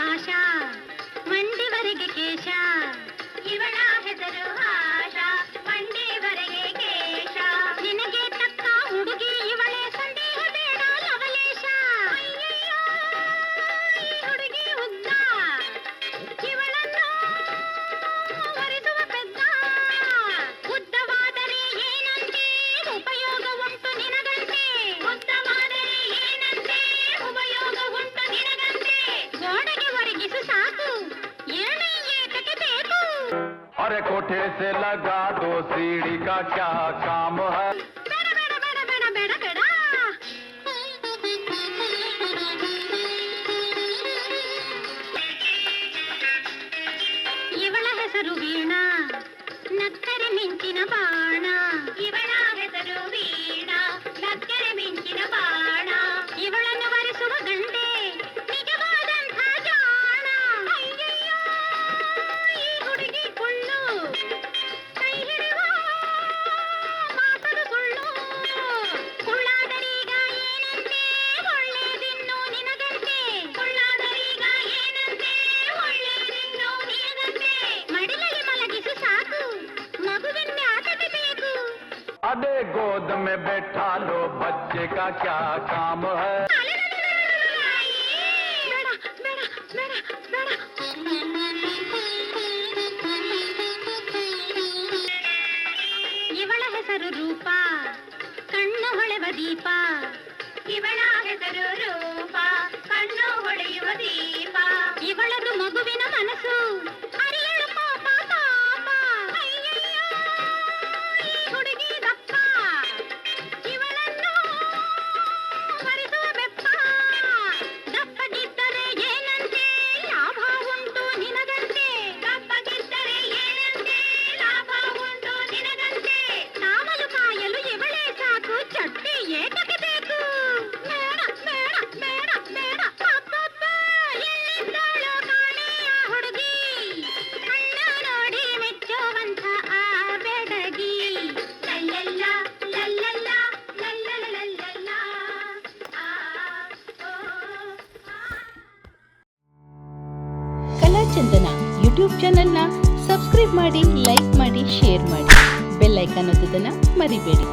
ಆಶಾ ಮಂಡಿವರೆಗೆ ಕೇಶ ಇವಳ ಹೆಸರು ಆಶಾ ಮಂಡಿವರೆಗೆ ಕೇಶ ನಿನಗೆ ತಕ್ಕ ಹುಡುಗಿ ಇವಳೇ ಸಂದೇಹ ಬೇಡ ಲವಲೇಶ ಅಯ್ಯಯ್ಯೋ ಈ ಹುಡುಗಿ ಉದ್ದ ಇವಳನ್ನು ವರಿಸುವ ಪೆದ್ದ ಉದ್ದವಾದರೆ ಏನಂತೆ ಉಪಯೋಗ ಉಂಟು ನಿನಗಂತೆ ಉದ್ದವಾದರೆ ಏನಂತೆ ಉಪಯೋಗ ಉಂಟು ನಿನಗಂತೆ ಗೋಡೆಗೆ ಒರಗಿಸು ಸಾಕು ಏಣಿ ಏತಕ್ಕೆ ಬೇಕು अरे कोठे से लगा दो सीढ़ी का क्या काम है ಬೇಡ ಬೇಡ ಬೇಡ ಬೇಡ ಬೇಡ ಬೇಡ ಇವಳ ಹೆಸರು ವೀಣಾ ನಕ್ಕರೆ ಮಿಂಚಿನ ಬಾಣ ಇವಳ ಹೆಸರು ವೀಣಾ ನಕ್ಕರೆ ಮಿಂಚಿನ ಬಾಣ ಇವಳನ್ನು ವರಿಸುವ ಗಂಡೆ ನಿಜವಾದಂಥ ಜಾಣ ಅಯ್ಯಯ್ಯೋ ಈ ಹುಡುಗಿ ಕುಳ್ಳು ಕೈ ಹಿಡಿಯುವ ಮಾತದು ಸುಳ್ಳು ಕುಳ್ಳಾದರೀಗ ಏನಂತೆ ಒಳ್ಳೆದಿನ್ನು ನಿನಗಂತೆ ಕುಳ್ಳಾದರೀಗ ಏನಂತೆ ಒಳ್ಳೆದಿನ್ನು ನಿನಗಂತೆ ಮಡಿಲಲ್ಲಿ ಮಲಗಿಸು ಸಾಕು ಮಗುವಿನ ಆಟವೇ ಬೇಕು अरे गोद में बैठा लो बच्चे का क्या काम है ಬೇಡ ಬೇಡ ಇವಳ ಹೆಸರು ರೂಪ ಕಣ್ಣು ಹೊಳೆವ ದೀಪ ಇವಳ ಹೆಸರು ರೂಪ ಕಣ್ಣು ಹೊಳೆಯುವ ದೀಪ ಇವಳದು ಮಗುವಿನ ಮನಸ್ಸು ಅರಿಯಳು ಪಾಪ ಪಾಪ ಅಯ್ಯಯ್ಯೋ ಈ ಹುಡುಗಿ ದಪ್ಪ ಇವಳನ್ನು ವರಿಸುವ ಬೆಪ್ಪ ದಪ್ಪಗಿದ್ದರೆ ಏನಂತೆ ಲಾಭ ಉಂಟು ನಿನಗಂತೆ ದಪ್ಪಗಿದ್ದರೆ ಏನಂತೆ ಲಾಭ ಉಂಟು ನಿನಗಂತೆ ನಾಮಲು ಕಾಯಲು ಇವಳೇ ಸಾಕು ಚಟ್ಟಿ ಏತಕ್ಕೆ ಬೇಕು ಬೇಡ ಬೇಡ ಬೇಡ ಬೇಡ ಅಬ್ಬಬ್ಬ ಎಲ್ಲಿದ್ದಾಳೋ ಕಾಣೆ ಆ ಹುಡುಗಿ ಕಣ್ಣ ನೋಡಿ ಮೆಚ್ಚುವಂಥ ಆ ಬೆಡಗಿ ಲಲ್ಲಲ್ಲ ಲಲ್ಲಲ್ಲ ಲಲ್ಲಲ್ಲ ಕಲಾಚಂದನ ಯೂಟ್ಯೂಬ್ ಚಾನೆಲ್ನ ಸಬ್ಸ್ಕ್ರೈಬ್ ಮಾಡಿ, ಲೈಕ್ ಮಾಡಿ, ಶೇರ್ ಮಾಡಿ, ಬೆಲ್ ಐಕಾನ್ ಒತ್ತೋದನ್ನ ಮರಿಬೇಡಿ.